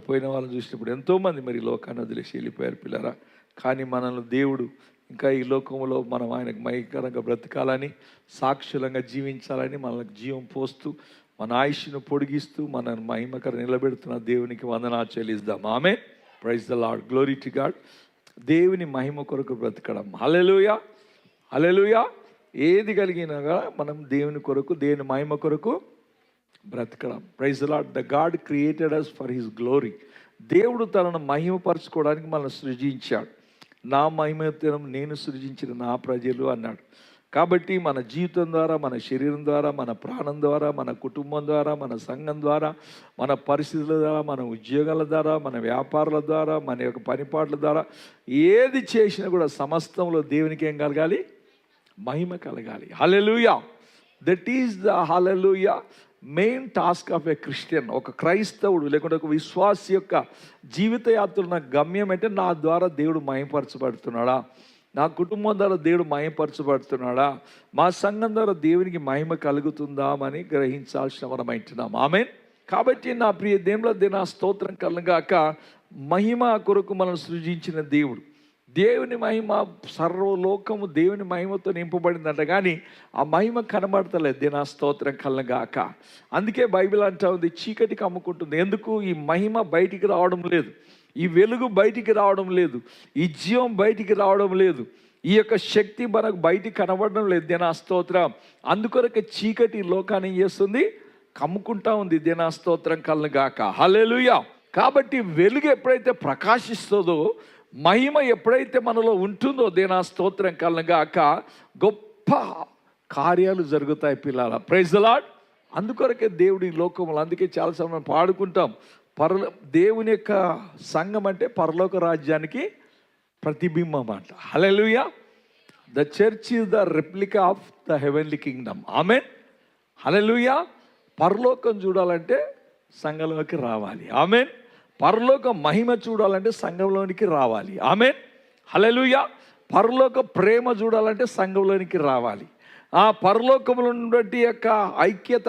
పోయిన వాళ్ళని చూసినప్పుడు ఎంతోమంది మరి లోకాన్ని వదిలేసి వెళ్ళిపోయారు పిల్లరా. కానీ మనల్ని దేవుడు ఇంకా ఈ లోకంలో మనం ఆయనకు మహికరంగా బ్రతకాలని, సాక్షులంగా జీవించాలని మనకు జీవం పోస్తూ మన ఆయుష్ను పొడిగిస్తూ మనల్ని మహిమకర నిలబెడుతున్న దేవునికి వందనాలు చెల్లిద్దాం. ఆమేన్. Praise the Lord. Glory to God. దేవుని మహిమ కొరకు బ్రతకడం. హల్లెలూయా, హల్లెలూయా. ఏది కలిగినా మనం దేవుని కొరకు, దేవుని మహిమ కొరకు బ్రతకడం. Praise the Lord. The God created us for his glory. దేవుడు తనను మహిమపరచుకోవడానికి మనల్ని సృజించాడు. నా మహిమతనం నేను సృజించిన నా ప్రజలు అన్నాడు. కాబట్టి మన జీవితం ద్వారా, మన శరీరం ద్వారా, మన ప్రాణం ద్వారా, మన కుటుంబం ద్వారా, మన సంఘం ద్వారా, మన పరిస్థితుల ద్వారా, మన ఉద్యోగాల ద్వారా, మన వ్యాపారాల ద్వారా, మన యొక్క పనిపాట్ల ద్వారా ఏది చేసినా కూడా సమస్తంలో దేవునికి ఏం కలగాలి? మహిమ కలగాలి. హల్లెలూయా. That is the hallelujah main task of a Christian. ఒక క్రైస్తవుడు లేకుంటే ఒక విశ్వాసి యొక్క జీవితయాత్రలో నా గమ్యం అంటే నా ద్వారా దేవుడు మహిమపరచబడుతున్నాడా, నా కుటుంబం ద్వారా దేవుడు మహిమపరచబడుతున్నాడా, మా సంఘం ద్వారా దేవునికి మహిమ కలుగుతుందామని గ్రహించాల్సిన వరమైంటున్నాం. ఆమేన్. కాబట్టి నా ప్రియ దేవుల నా స్తోత్రం కలగాక. మహిమ కొరకు మనం సృజించిన దేవుడు, దేవుని మహిమ సర్వలోకము దేవుని మహిమతో నింపబడిందంట. కానీ ఆ మహిమ కనబడతలేదు. దేనా స్తోత్రం కలగాక. అందుకే బైబిల్ అంటా ఉంది, చీకటికి అమ్ముకుంటుంది. ఎందుకు? ఈ మహిమ బయటికి రావడం లేదు, ఈ వెలుగు బయటికి రావడం లేదు, ఈ జీవం బయటికి రావడం లేదు, ఈ యొక్క శక్తి మనకు బయటికి కనబడడం లేదు. దేనా స్తోత్రం. అందుకొరకు చీకటి లోకాన్ని ఏం చేస్తుంది? కమ్ముకుంటా ఉంది. దేనా స్తోత్రం కలగాక. హల్లెలూయా. కాబట్టి వెలుగు ఎప్పుడైతే ప్రకాశిస్తుందో, మహిమ ఎప్పుడైతే మనలో ఉంటుందో, దేనా స్తోత్రం కలగాక, గొప్ప కార్యాలు జరుగుతాయి పిల్లల. Praise the Lord. అందుకొరకే దేవుడు ఈ లోకంలో, అందుకే చాలా సమయం పాడుకుంటాం, దేవుని యొక్క సంఘం అంటే పరలోక రాజ్యానికి ప్రతిబింబం అంట. హల్లెలూయా. The church is the replica of the heavenly kingdom. ఆమేన్. హల్లెలూయా. పరలోకం చూడాలంటే సంఘంలోకి రావాలి. ఆమేన్. పరలోక మహిమ చూడాలంటే సంఘంలోనికి రావాలి. ఆమేన్. హల్లెలూయా. పరలోక ప్రేమ చూడాలంటే సంఘంలోనికి రావాలి. ఆ పరలోకములో ఉన్నటువంటి యొక్క ఐక్యత,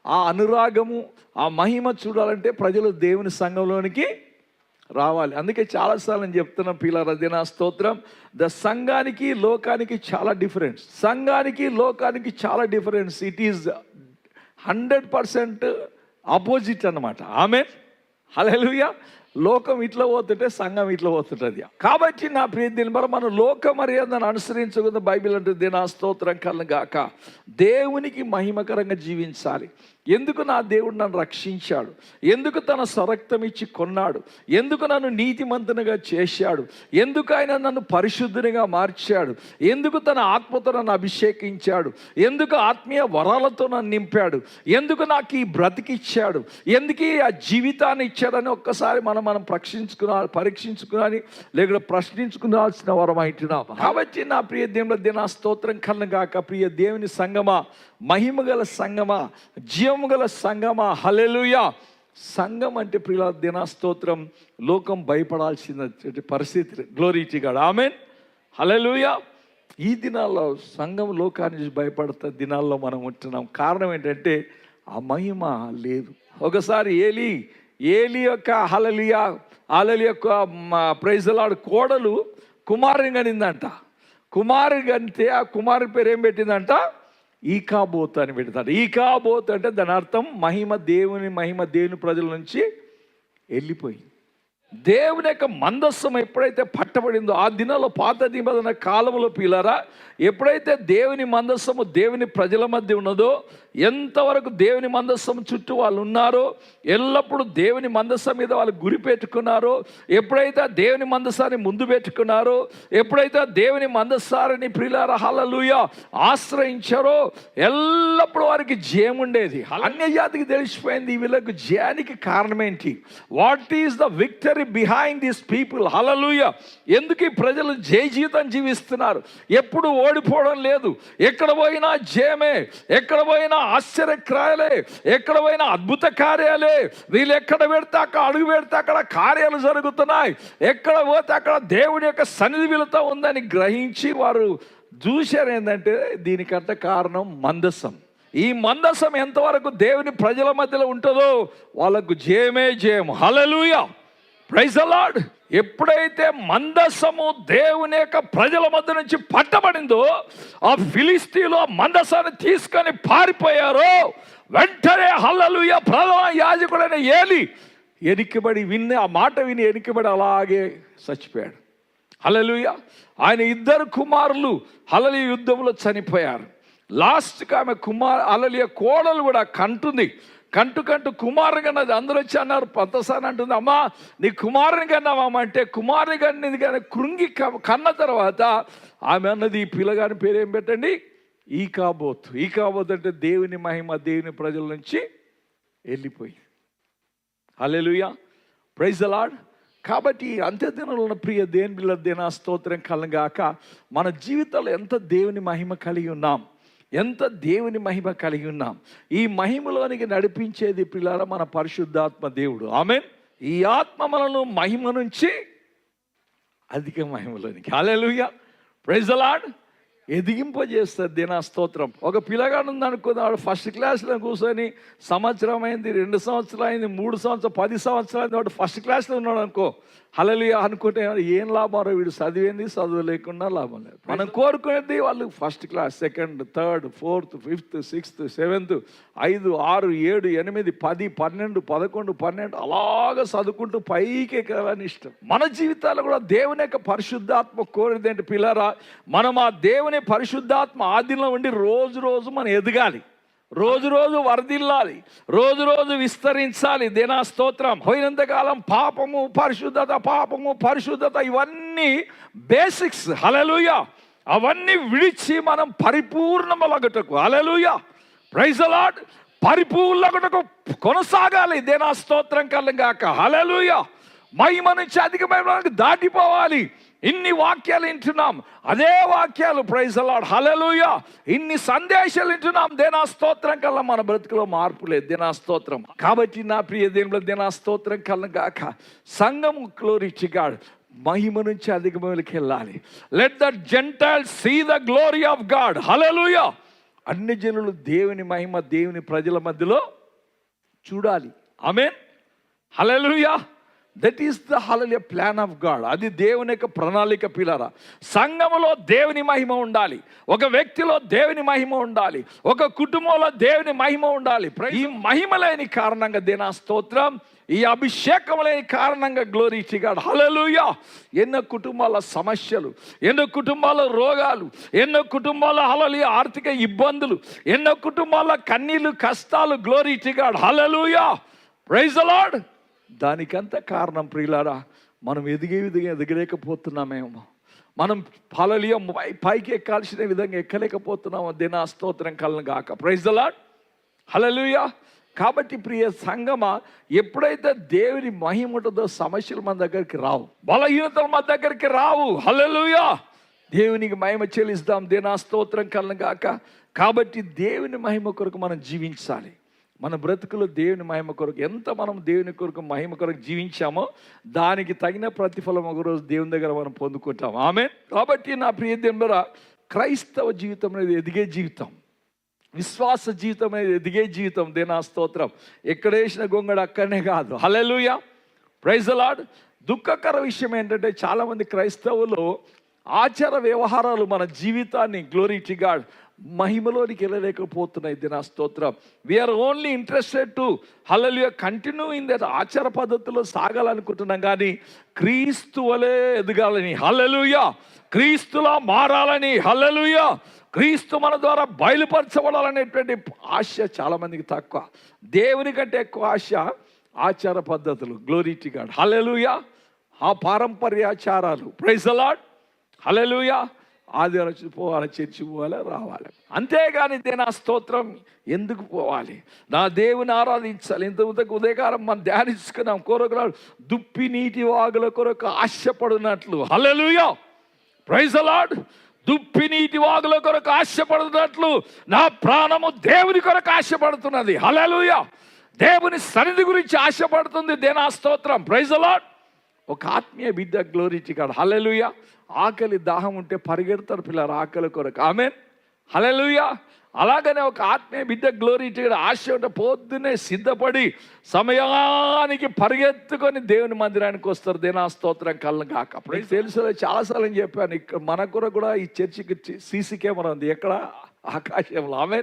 ఆ అనురాగము, ఆ మహిమ చూడాలంటే ప్రజలు దేవుని సంఘంలోనికి రావాలి. అందుకే చాలాసార్లు నేను చెప్తున్నా పిల్లల దేనా స్తోత్రం, ద సంఘానికి లోకానికి చాలా డిఫరెన్స్. సంఘానికి లోకానికి చాలా డిఫరెన్స్. ఇట్ ఈజ్ 100% ఆపోజిట్ అన్నమాట. ఆమేన్. హల్లెలూయా. లోకం ఇట్లా పోతుంటే సంఘం ఇట్లా పోతుంటుంది. కాబట్టి నా ప్రియ దినబర మనం లోక మర్యాదను అనుసరించకుండా బైబిల్ అంటే దేనా స్తోత్రం కలగాక. దేవునికి మహిమకరంగా జీవించాలి. ఎందుకు? నా దేవుడు నన్ను రక్షించాడు, ఎందుకు తన స్వరక్తం ఇచ్చి కొన్నాడు, ఎందుకు నన్ను నీతిమంతునిగా చేశాడు, ఎందుకు ఆయన నన్ను పరిశుద్ధునిగా మార్చాడు, ఎందుకు తన ఆత్మతో నన్ను అభిషేకించాడు, ఎందుకు ఆత్మీయ వరాలతో నన్ను నింపాడు, ఎందుకు నాకు ఈ బ్రతికిచ్చాడు, ఎందుకు ఆ జీవితాన్ని ఇచ్చాడని ఒక్కసారి మనం పరీక్షించుకుని లేకపోతే ప్రశ్నించుకునాల్సిన వరం అంటున్నాం. కాబట్టి నా ప్రియ దేవుని దినా స్తోత్రం కలగాక. ప్రియ దేవుని సంగమా, మహిమ గల సంగమా, జీవము గల సంగమా. హల్లెలూయా. సంఘం అంటే ప్రియ దినా స్తోత్రం లోకం భయపడాల్సిన పరిస్థితి. Glory to God. ఆమేన్. హల్లెలూయా. ఈ దినాల్లో సంఘం లోకాన్ని భయపడుతున్న దినాల్లో మనం ఉంటున్నాం. కారణం ఏంటంటే ఆ మహిమ లేదు. ఒకసారి ఏలి యొక్క హల్లెలూయా యొక్క ప్రైజ్ ది లార్డ్ కోడలు కుమారుని కనిందంట. కుమారుని కంటే ఆ కుమారు పేరు ఏం పెట్టిందంట? ఈకాబోత్ అని పెడతాడు. ఈకాబోత్ అంటే దాని అర్థం దేవుని మహిమ దేవుని ప్రజల నుంచి వెళ్ళిపోయింది. దేవుని యొక్క మందస్సం ఎప్పుడైతే పట్టబడిందో ఆ దినాల్లో, పాత నిబంధన కాలంలో పిల్లరా, ఎప్పుడైతే దేవుని మందస్సము దేవుని ప్రజల మధ్య ఉన్నదో, ఎంతవరకు దేవుని మందస్సం చుట్టూ వాళ్ళు ఉన్నారో, ఎల్లప్పుడూ దేవుని మందస్సం మీద వాళ్ళు గురి పెట్టుకున్నారో, ఎప్పుడైతే దేవుని మందస్సాన్ని ముందు పెట్టుకున్నారో, ఎప్పుడైతే దేవుని మందస్సాన్ని ప్రియులారా హల్లెలూయా ఆశ్రయించారో, ఎల్లప్పుడూ వారికి జయం ఉండేది. అన్య జాతికి తెలిసిపోయింది వీళ్ళకు జయానికి కారణం ఏంటి, what is the victory behind this people. హల్లెలూయా. ఎందుకు ఈ ప్రజలు జయ జీవితం జీవిస్తున్నారు? ఎప్పుడు ఓడిపోవడం లేదు. ఎక్కడ పోయినా జయమే, ఎక్కడ పోయినా ఆశ్చర్యక్రాయాలే, ఎక్కడ పోయినా అద్భుత కార్యాలే. వీళ్ళు ఎక్కడ పెడితే అక్కడ అడుగు పెడితే అక్కడ కార్యాలు జరుగుతున్నాయి. ఎక్కడ పోతే అక్కడ దేవుని యొక్క సన్నిధి వీళ్ళతో ఉందని గ్రహించి వారు చూశారు. ఏంటంటే దీనికంటే కారణం మందస్సం. ఈ మందస్సం ఎంతవరకు దేవుని ప్రజల మధ్యలో ఉంటుందో వాళ్ళకు జయమే జయం. హల్లెలూయా. Praise the Lord. ఎప్పుడైతే మందసము దేవుని యొక్క ప్రజల మధ్య నుంచి పట్టబడిందో, ఆ ఫిలిస్తీన్లు ఆ మందసాన్ని తీసుకొని పారిపోయారో, వెంటనే హల్లెలూయా ప్రధాన యాజకుడైన ఏలీ ఎనికిబడి ఆ మాట విని ఎనికిబడి అలాగే చచ్చిపోయాడు. హల్లెలూయా. ఆయన 2 కుమారులు హల్లెలూయా యుద్ధంలో చనిపోయారు. లాస్ట్కి ఆమె హల్లెలూయా కోడలు కూడా కంటుంది. కంటు కుమారుని కన్నది. అందరూ వచ్చి అన్నారు, పంతసారి అంటుంది, అమ్మా నీ కుమారుని కన్నావమ్మ అంటే, కుమారుని కన్నది కానీ కృంగి కన్న తర్వాత ఆమె అన్నది, ఈ పిల్లగాని పేరేం పెట్టండి, ఈకాబోత్. ఈకాబోత్ అంటే దేవుని మహిమ దేవుని ప్రజల నుంచి వెళ్ళిపోయి. హల్లెలూయా, ప్రైజ్ ది లార్డ్. కాబట్టి అంత్యదినంలో ఉన్న ప్రియ దేవుని బిడ్డల దిన స్తోత్రం కలగాక, మన జీవితంలో ఎంత దేవుని మహిమ కలిగి ఉన్నాం, ఎంత దేవుని మహిమ కలిగి ఉన్నాం. ఈ మహిమలోనికి నడిపించేది పిల్లారా మన పరిశుద్ధాత్మ దేవుడు. ఆమేన్. ఈ ఆత్మ మనను మహిమ నుంచి అధిక మహిమలోనికి, హల్లెలూయా, ప్రైజ్ ది లార్డ్, ఎదిగింపజేస్తుంది దిన స్తోత్రం. ఒక పిల్లగాడు ఉందనుకుందాం, వాడు ఫస్ట్ క్లాస్లో కూర్చొని సంవత్సరం అయింది, 2 సంవత్సరాలు అయింది, 3 సంవత్సరాలు, 10 సంవత్సరాలు అయింది, వాడు ఫస్ట్ క్లాస్లో ఉన్నాడు అనుకో, హల్లెలూయా అనుకుంటే ఏం లాభం రా, వీడు చదివేంది, చదువు లేకుండా లాభం లేదు. మనం కోరుకునేది వాళ్ళు first class, 2nd, 3rd, 4th, 5th, 6th, 7th, 5, 6, 7, 8, 10, 12, 11, 12 అలాగా చదువుకుంటూ పైకి ఎక్కాలని ఇష్టం. మన జీవితాల్లో కూడా దేవుని యొక్క పరిశుద్ధాత్మ కోరేది ఏంటి పిల్లరా, మనం ఆ దేవుని పరిశుద్ధాత్మ ఆధీనంలో ఉండి రోజు మనం ఎదగాలి, రోజు వర్ధిల్లాలి, రోజు విస్తరించాలి. దేనా స్తోత్రం. పోయినంతకాలం పాపము పరిశుద్ధత ఇవన్నీ బేసిక్స్. హల్లెలూయా. అవన్నీ విడిచి మనం పరిపూర్ణమలగటకు, హల్లెలూయా, ప్రైజ్ ది లార్డ్, పరిపూర్ణలగటకు కొనసాగాలి. దేనా స్తోత్రం కలగాక, హల్లెలూయా. మహిమ నుంచి అధిక మహిమలోకి దాటిపోవాలి. ఇన్ని వాక్యాలు వింటున్నాం, అదే వాక్యాలు, ప్రైజ్ ది లార్డ్, హల్లెలూయా. ఇన్ని సందేశాలు వింటున్నాం, దేనా స్తోత్రం కల్లా మన బ్రతుకులో మార్పు లేదు. దేనా స్తోత్రం. కాబట్టి నా ప్రియ దేవుని దేనా స్తోత్రం కలగాక, సంఘము గ్లోరీ టు గాడ్ మహిమ నుంచి అధిక మహిమలోకి వెళ్ళాలి. Let the Gentiles see the glory of God, హల్లెలూయా. అన్ని జనులు దేవుని మహిమ దేవుని ప్రజల మధ్యలో చూడాలి. ఆమేన్, హల్లెలూయా. That is the hallelujah plan of God. అది దేవుని యొక్క ప్రణాళిక పిల్లరా. సంఘములో దేవుని మహిమ ఉండాలి, ఒక వ్యక్తిలో దేవుని మహిమ ఉండాలి, ఒక కుటుంబంలో దేవుని మహిమ ఉండాలి. ఈ మహిమ లేని కారణంగా దేనా స్తోత్రం, ఈ అభిషేకం లేని కారణంగా గ్లోరీ టు గాడ్, హల్లెలూయా. ఎన్నో కుటుంబాల సమస్యలు, ఎన్నో కుటుంబాల రోగాలు, ఎన్నో కుటుంబాల హల్లెలూయా ఆర్థిక ఇబ్బందులు, ఎన్నో కుటుంబాల కన్నీళ్లు కష్టాలు, glory to God, hallelujah, praise the Lord. దానికంత కారణం ప్రియులారా, మనం ఎదగలేకపోతున్నామేమో, మనం హల్లెలూయా పైకి ఎక్కాల్సిన విధంగా ఎక్కలేకపోతున్నాము. దినా స్తోత్రం కలగాక, ప్రైజ్ ది లార్డ్, హల్లెలూయా. కాబట్టి ప్రియ సంగమా, ఎప్పుడైతే దేవుని మహిమ ఉంటుందో సమస్యలు మన దగ్గరికి రావు, బలహీనతలు మన దగ్గరికి రావు. హల్లెలూయా. దేవునికి మహిమ చెల్లిస్తాం. దినా స్తోత్రం కలగాక. కాబట్టి దేవుని మహిమ కొరకు మనం జీవించాలి. మన బ్రతుకులో దేవుని మహిమ కొరకు ఎంత మనం దేవుని కొరకు మహిమ కొరకు జీవించామో దానికి తగిన ప్రతిఫలం ఒకరోజు దేవుని దగ్గర మనం పొందుకుంటాం. ఆమేన్. కాబట్టి నా ప్రియ దేవుడా, క్రైస్తవ జీవితం అనేది ఎదిగే జీవితం, విశ్వాస జీవితం అనేది ఎదిగే జీవితం. దేనా స్తోత్రం. ఎక్కడ వేసిన గొంగడు అక్కడనే కాదు. Hallelujah, praise the lord. దుఃఖకర విషయం ఏంటంటే చాలామంది క్రైస్తవులు ఆచార వ్యవహారాలు మన జీవితాన్ని, గ్లోరీ టు గాడ్, మహిమలోనికి వెళ్ళలేకపోతున్నాయి. దినా స్తోత్రం. We are only interested to hallelujah continue in that ఆచార పద్ధతిలో సాగాలనుకుంటున్నాం, కానీ క్రీస్తు వలె ఎదగాలని, హల్లెలూయా, క్రీస్తులా మారాలని, హల్లెలూయా, క్రీస్తు మన ద్వారా బయలుపరచబడాలనేటువంటి ఆశ చాలామందికి తక్కువ. దేవుని కంటే ఎక్కువ ఆశ ఆచార పద్ధతులు, గ్లోరీ టు గాడ్, హల్లెలూయా, ఆ పారంపర్యాచారాలు, ప్రైజ్ ది లార్డ్, హల్లెలూయా. ఆదివారం పోవాలి, చర్చి పోవాలి, రావాలి, అంతేగాని దేనా స్తోత్రం ఎందుకు పోవాలి? నా దేవుని ఆరాధించాలి. ఇంతకు ఉదయకాలం మనం ధ్యానించుకున్నాం, కొరకు దుప్పి నీటి వాగుల కొరకు ఆశపడినట్లు, హల్లెలూయా, ప్రైజ్ ది లార్డ్. దుప్పి నీటి వాగుల కొరకు ఆశపడుతున్నట్లు నా ప్రాణము దేవుని కొరకు ఆశపడుతున్నది, హల్లెలూయా. దేవుని సన్నిధి గురించి ఆశపడుతుంది. దేనా స్తోత్రం, ప్రైజ్ ది లార్డ్. ఒక ఆత్మీయ బిడ్డ, గ్లోరీ టు గాడ్, హల్లెలూయా. ఆకలి దాహం ఉంటే పరిగెడతారు పిల్లలు ఆకలి కొరకు. ఆమేన్, హల్లెలూయా. అలాగనే ఒక ఆత్మీయ బిడ్డ గ్లోరీ ఆశ ఉంటే పొద్దున్నే సిద్ధపడి సమయానికి పరిగెత్తుకొని దేవుని మందిరానికి వస్తారు. దేనా స్తోత్రం కళ్ళను కాక. అప్పుడు తెలుసు, చాలాసార్లు చెప్పాను, ఇక్కడ మన కూడా ఈ చర్చికి సీసీ కెమెరా ఉంది. ఎక్కడ? ఆకాశంలో. ఆమె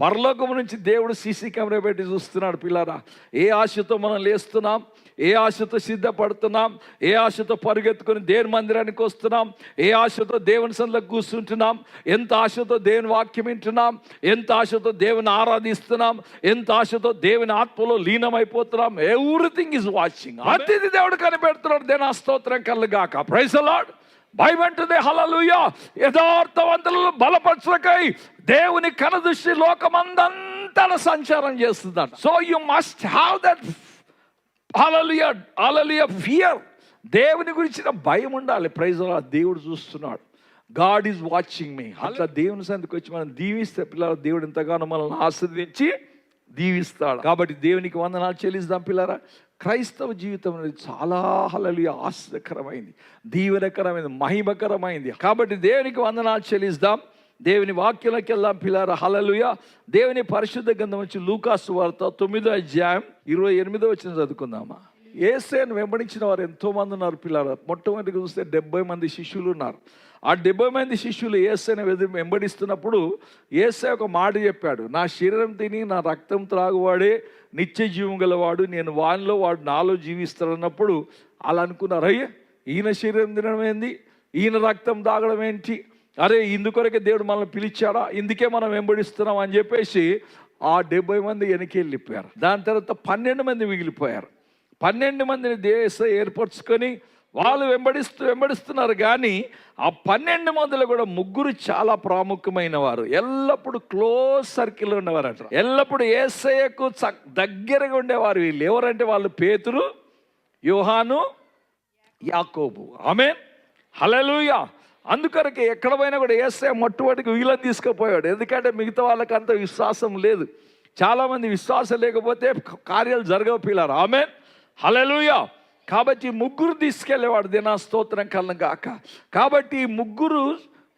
పరలోకం నుంచి దేవుడు సీసీ కెమెరా పెట్టి చూస్తున్నాడు. పిల్లరా, ఏ ఆశతో మనం లేస్తున్నాం, ఏ ఆశతో సిద్ధపడుతున్నాం, ఏ ఆశతో పరిగెత్తుకొని దేవుని మందిరానికి వస్తున్నాం, ఏ ఆశతో దేవుని సన్నిధిలో కూర్చుంటున్నాం, ఎంత ఆశతో దేవుని వాక్యం వింటున్నాం, ఎంత ఆశతో దేవుని ఆరాధిస్తున్నాం, ఎంత ఆశతో దేవుని ఆత్మలో లీనమైపోతున్నాం. Everything is watching. అతిథి దేవుడు కనిపెడుతున్నాడు. దేనా స్తోత్రం కలుగాక. Praise the Lord. భయమంటుంది హల్లెలూయా. యథార్థవంతులను బలపరచుటకై దేవుని కనుదృష్టి లోకమందంతా సంచారం చేస్తుందంట. So you must have that hallelujah hallelujah fear. దేవుని గురించిన భయం ఉండాలి. Praise the Lord. దేవుడు చూస్తున్నాడు. God is watching me. అట్లా దేవుని సన్నిధికి వచ్చి మనం దీవిస్తే పిల్లలు, దేవుడు ఎంతగానో మనల్ని ఆశీర్వదించి దీవిస్తాడు. కాబట్టి దేవునికి వందనాలు చెల్లిస్తాం పిల్లరా. క్రైస్తవ జీవితం అనేది చాలా హల్లెలూయా ఆశ్చర్యకరమైంది, దీవెనకరమైంది, మహిమకరమైంది. కాబట్టి దేవునికి వందనాలు చెల్లిస్తాం. దేవుని వాక్యంలోకి వెళ్దాం పిల్లరా. హల్లెలూయా. దేవుని పరిశుద్ధ గ్రంథం నుంచి లూకా సువార్త 9వ అధ్యాయం 28వ వచనం చదువుకుందామా. యేసుని వెంబడించిన వారు ఎంతో మంది ఉన్నారు పిల్లరా. మొట్టమొదటిగా చూస్తే 70 మంది శిష్యులు ఉన్నారు. ఆ 70 మంది శిష్యులు యేసుని వెంబడిస్తున్నప్పుడు యేసయ్య ఒక మాట చెప్పాడు, నా శరీరం తిని నా రక్తం త్రాగువాడే నిత్య జీవం గలవాడు, నేను వానిలో వాడు నాలో జీవిస్తాడన్నప్పుడు అలా అనుకున్నారు, అయ్యే ఈయన శరీరం తినడం ఏంది, ఈయన రక్తం తాగడం ఏంటి, అరే ఇందుకొరకే దేవుడు మనల్ని పిలిచాడా, ఇందుకే మనం వెంబడిస్తున్నాం అని చెప్పేసి ఆ 70 మంది వెనక్కి వెళ్ళిపోయారు. దాని తర్వాత 12 మంది మిగిలిపోయారు. 12 మందిని యేసయ్య ఏర్పరచుకొని వాళ్ళు వెంబడిస్తున్నారు. కానీ ఆ 12 మందిలో కూడా 3 చాలా ప్రాముఖ్యమైన వారు, ఎల్లప్పుడూ క్లోజ్ సర్కిల్లో ఉండేవారు అంటారు. ఎల్లప్పుడూ యేసయ్యకు దగ్గరగా ఉండేవారు. వీళ్ళు ఎవరంటే వాళ్ళు పేతురు, యోహాను, యాకోబు. ఆమేన్. హల్లెలూయా. అందుకొరకే ఎక్కడ పోయినా కూడా యేసయ్య మొట్టమొదటికి వీళ్ళని తీసుకుపోయాడు. ఎందుకంటే మిగతా వాళ్ళకి అంత విశ్వాసం లేదు. చాలామంది విశ్వాసం లేకపోతే కార్యాలు జరగవు పిల్లలు. ఆమేన్. హల్లెలూయా. కాబట్టి 3 తీసుకెళ్ళేవాడు. దేనా స్తోత్రం కలుగాక. కాబట్టి 3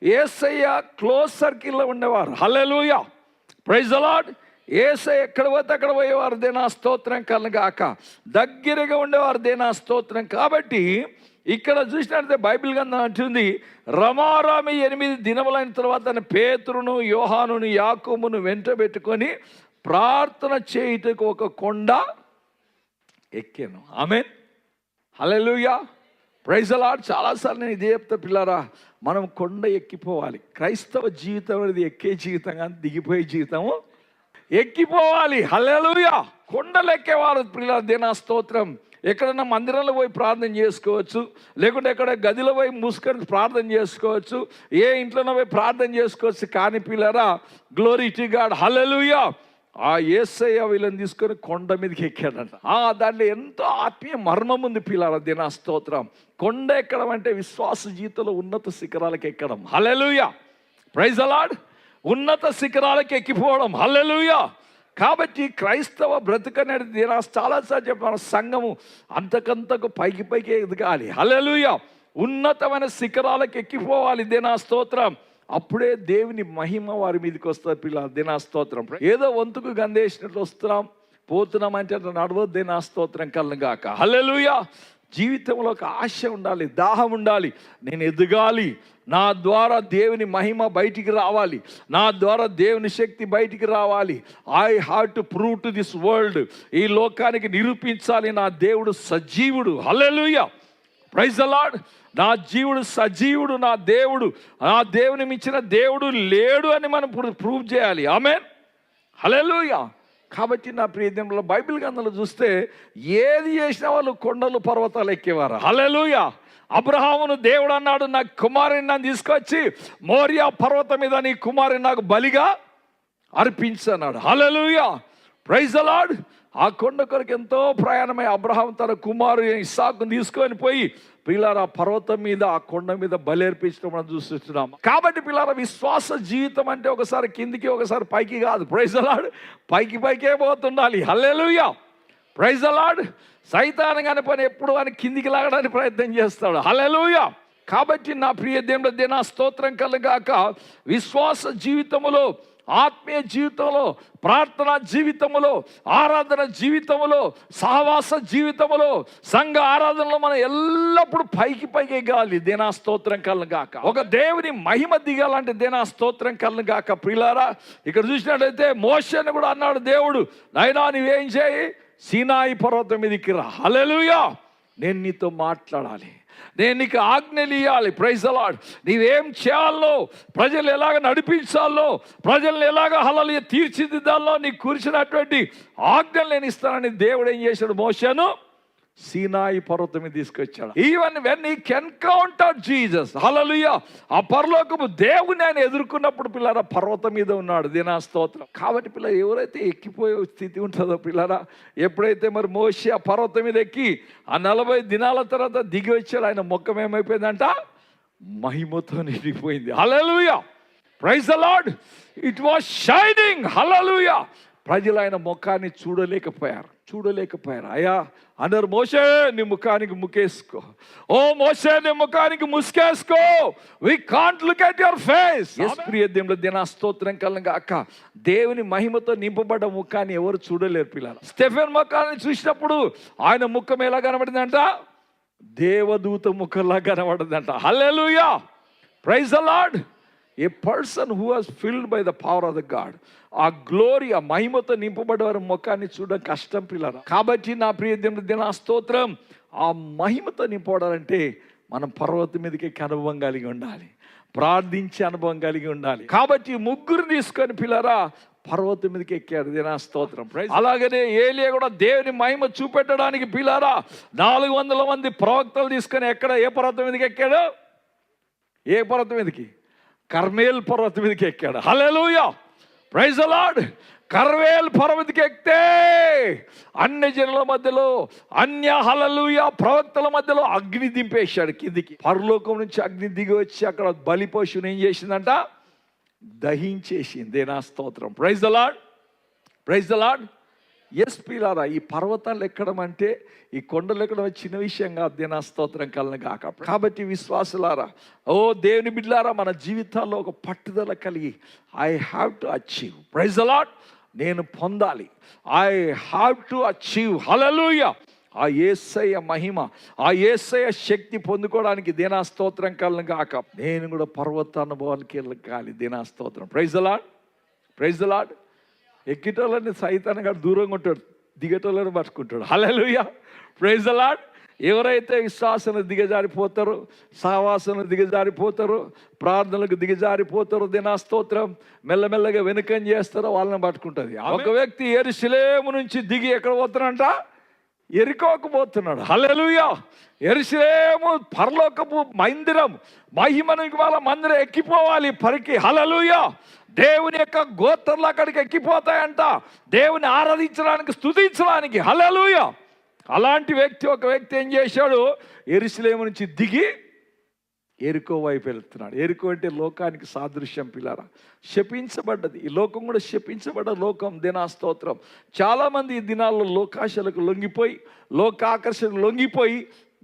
యేసయ్య క్లోజ్ సర్కిల్లో ఉండేవారు. హల్లెలూయా. Praise the Lord. యేసయ్య ఎక్కడ పోతే అక్కడ పోయేవారు. దేనా స్తోత్రం కలుగాక. దగ్గరగా ఉండేవారు. దేనా స్తోత్రం. కాబట్టి ఇక్కడ చూసినట్లయితే బైబిల్ గ్రంథం అంటుంది, రమారామి 8 దినములైన తర్వాత పేతురును, యోహానును, యాకోబును వెంట పెట్టుకొని ప్రార్థన చేయుటకు ఒక కొండ ఎక్కాను. ఆమేన్. హల్లెలూయా. Praise the Lord. చాలాసార్లు నేను ఇదే చెప్తా పిల్లారా, మనం కొండ ఎక్కిపోవాలి. క్రైస్తవ జీవితం అనేది ఎక్కే జీవితం కానీ దిగిపోయే జీవితము ఎక్కిపోవాలి. హల్లెలూయా. కొండలు ఎక్కేవారు పిల్లలు. దేనా స్తోత్రం. ఎక్కడన్నా మందిరంలో పోయి ప్రార్థన చేసుకోవచ్చు, లేకుంటే ఎక్కడ గదిలో పోయి మూసుకొని ప్రార్థన చేసుకోవచ్చు, ఏ ఇంట్లోనో పోయి ప్రార్థన చేసుకోవచ్చు. కానీ పిల్లరా, గ్లోరీ టు గాడ్. హల్లెలూయా. ఆ యేసయ్య వీళ్ళని తీసుకొని కొండ మీదకి ఎక్కాడంట. దాంట్లో ఎంతో ఆత్మీయ మర్మం ఉంది పిల్లల. దేనా స్తోత్రం. కొండ ఎక్కడం అంటే విశ్వాస జీవితంలో ఉన్నత శిఖరాలకు ఎక్కడం. హల్లెలూయా. Praise the Lord. ఉన్నత శిఖరాలకు ఎక్కిపోవడం. హల్లెలూయా. కాబట్టి క్రైస్తవ బ్రతుకనేది దేనా చాలాసార్లు చెప్పాను, సంఘము అంతకంతకు పైకి ఎదగాలి. హల్లెలూయా. ఉన్నతమైన శిఖరాలకు ఎక్కిపోవాలి. దేనా స్తోత్రం. అప్పుడే దేవుని మహిమ వారి మీదకి వస్తారు పిల్లలు. దేనా స్తోత్రం. ఏదో వంతుకు గందేసినట్లు వస్తున్నాం పోతున్నాం అంటే నడవద్దు. దేనా స్తోత్రం కలుగాక. హల్లెలూయా. జీవితంలో ఒక ఆశ ఉండాలి, దాహం ఉండాలి. నేను ఎదగాలి, నా ద్వారా దేవుని మహిమ బయటికి రావాలి, నా ద్వారా దేవుని శక్తి బయటికి రావాలి. I have to prove to this world. ఈ లోకానికి నిరూపించాలి నా దేవుడు సజీవుడు. హల్లెలూయా. Praise the Lord. నా జీవుడు సజీవుడు, నా దేవుడు, నా దేవుని మించిన దేవుడు లేడు అని మనం ప్రూవ్ చేయాలి. ఆమేన్. హల్లెలూయా. కాబట్టి నా ప్రియదేవుల బైబిల్ గ్రంథంలో చూస్తే ఏది చేసిన వాళ్ళు కొండలు పర్వతాలు ఎక్కేవారు. హల్లెలూయా. అబ్రహామును దేవుడు అన్నాడు, నా కుమారుని నన్ను తీసుకొచ్చి మోరియా పర్వతం మీద నీ కుమారుని నాకు బలిగా అర్పించన్నాడు. హల్లెలూయా. Praise the Lord. ఆ కొండ కొరకు ఎంతో ప్రయాణమై అబ్రహాం తన కుమారుడు ఇస్సాకును తీసుకొని పోయి పిల్లారా పర్వతం మీద, ఆ కొండ మీద బలి అర్పించడం మనం చూస్తున్నాం. కాబట్టి పిల్లారా, విశ్వాస జీవితం అంటే ఒకసారి కిందికి ఒకసారి పైకి కాదు. Praise the Lord. పైకే పోతుండాలి. హల్లెలూయా. Praise the Lord. సైతాను కాని పని ఎప్పుడు అని కిందికి లాగడానికి ప్రయత్నం చేస్తాడు. హల్లెలూయా. కాబట్టి నా ప్రియ దేవుడా, దేనా స్తోత్రం కలుగాక. విశ్వాస జీవితములో ఆత్మీయ జీవితంలో, ప్రార్థనా జీవితంలో, ఆరాధన జీవితంలో, సహవాస జీవితంలో, సంఘ ఆరాధనలో మనం ఎల్లప్పుడూ పైకి ఎగాలి. దేనా స్తోత్రం కలను గాక. ఒక దేవుని మహిమ దిగాలంటే దేనా స్తోత్రం కలను గాక. ప్రియులారా, ఇక్కడ చూసినట్లయితే మోషేని కూడా అన్నాడు దేవుడు, నాయనా నువ్వేం చేయి, సీనాయి పర్వతం మీదకి రా. హల్లెలూయా, నేను నీతో మాట్లాడాలి, నేను నీకు ఆజ్ఞలు ఇవ్వాలి. Praise the Lord. నీవేం చేయాలో, ప్రజలు ఎలాగ నడిపించాలో, ప్రజల్ని ఎలాగ హల్లెలూయా తీర్చిదిద్దాలో నీకు కూర్చున్నటువంటి ఆజ్ఞలు నేను ఇస్తానని దేవుడు ఏం చేశాడు, మోషేను సీనాయి పర్వతం మీద తీసుకొచ్చాడు. Even when he encounter Jesus, హల్లెలూయా, ఆ పరలోకపు దేవుని ఆయన ఎదుర్కొన్నప్పుడు పిల్లరా పర్వతం మీద ఉన్నాడు. దినా స్తోత్రం. కాబట్టి పిల్లలు ఎవరైతే ఎక్కిపోయే స్థితి ఉంటుందో పిల్లరా, ఎప్పుడైతే మరి మోషే ఆ పర్వతం మీద ఎక్కి ఆ 40 దినాల తర్వాత దిగి వచ్చాడు, ఆయన ముఖం ఏమైపోయిందంట, మహిమతో నిండిపోయింది. హల్లెలూయా, praise the Lord. It was shining. హల్లెలూయా. ప్రజలు ఆయన ముఖాన్ని చూడలేకపోయారు. అయ్యా అన్నారు, మోషే నీ ముఖానికి ముఖేసుకో, ఓ మోషే నీ ముఖానికి ముసుకేసుకో, we can't look at your face. ప్రియ దేవుని దినా స్తోత్రం కలంగా అక్క, దేవుని మహిమతో నింపబడ్డ ముఖాన్ని ఎవరు చూడలేరు పిల్లలు. స్టెఫెన్ ముఖాన్ని చూసినప్పుడు ఆయన ముఖం ఎలా కనబడిందంట, దేవదూత ముఖంలా కనబడిందంట. హల్లెలూయా, praise the Lord. A person who was filled by the power of God గాడ్, ఆ గ్లోరీ, ఆ మహిమతో నింపబడేవారి ముఖాన్ని చూడడం కష్టం పిల్లరా. కాబట్టి నా ప్రియ దేవుని దినా స్తోత్రం, ఆ మహిమతో నింపబడాలంటే మనం పర్వతం మీదకి అనుభవం కలిగి ఉండాలి, ప్రార్థించే అనుభవం కలిగి ఉండాలి. కాబట్టి ముగ్గురు తీసుకొని పిల్లరా పర్వతం మీదకి ఎక్కాడు. దినా స్తోత్రం. అలాగనే ఏలియా కూడా దేవుని మహిమ చూపెట్టడానికి పిల్లరా 400 మంది ప్రవక్తలు తీసుకొని ఏ పర్వతం మీదకి ఎక్కాడు, ఏ పర్వతం మీదకి, కర్మేల్ పర్వతం మీదకి ఎక్కాడు. హల్లెలూయా, ప్రైజ్ ది లార్డ్. కర్మేల్ పర్వతికి ఎక్కితే అన్య జనుల మధ్యలో, హల్లెలూయా ప్రవక్తల మధ్యలో అగ్ని దింపేశాడు కిందికి. పరలోకం నుంచి అగ్ని దిగి వచ్చి అక్కడ బలి పశువుని ఏం చేసిందంట, దహించేసింది. నా స్తోత్రం. Praise the Lord, praise the Lord. Yes పిల్లారా, ఈ పర్వతాలు ఎక్కడం అంటే, ఈ కొండలు ఎక్కడం చిన్న విషయం కాదు. దినా స్తోత్రం కలను గాక. కాబట్టి విశ్వాసులారా, ఓ దేవుని బిడ్డలారా, మన జీవితాల్లో ఒక పట్టుదల కలిగి I have to achieve, praise the Lord, నేను పొందాలి, I have to achieve. Hallelujah. ఆ యేసయ్య మహిమ, ఆ యేసయ్య శక్తి పొందుకోవడానికి దినా స్తోత్రం కలను గాక. నేను కూడా పర్వత అనుభవానికి వెళ్ళాలి. దినా స్తోత్రం. Praise the Lord, praise the Lord. ఎక్కిటోళ్ళని సైతాన్ని దూరంగా ఉంటాడు, దిగటోళ్ళని పట్టుకుంటాడు. హల్లెలూయా, ప్రైజ్ ది లార్డ్. ఎవరైతే విశ్వాసను దిగజారిపోతారో, సహవాసను దిగజారిపోతారో, ప్రార్థనలకు దిగజారిపోతారో, దినా స్తోత్రం, మెల్లమెల్లగా వెనుకం చేస్తారో వాళ్ళని పట్టుకుంటుంది. ఒక వ్యక్తి యెరూషలేము నుంచి దిగి ఎక్కడ పోతున్నాడంట, ఎరికోకు పోతున్నాడు. హల్లెలూయా. యెరూషలేము పరలోకపు మందిరం, మహిమనికి వాళ్ళ మందిరం ఎక్కిపోవాలి పరికి. హల్లెలూయా. దేవుని యొక్క గోత్రాలు అక్కడికి ఎక్కిపోతాయంట, దేవుని ఆరాధించడానికి, స్తుతించడానికి. హల్లెలూయా. అలాంటి ఒక వ్యక్తి ఏం చేశాడు, యెరూషలేము నుంచి దిగి ఎరికో వైపు వెళ్తున్నాడు. ఎరికో అంటే లోకానికి సాదృశ్యం పిల్లరా, శపించబడ్డది. ఈ లోకం కూడా శపించబడ్డ లోకం. దినా స్తోత్రం. చాలామంది ఈ దినాల్లో లోకాశలకు లొంగిపోయి, లోకాకర్షణకు లొంగిపోయి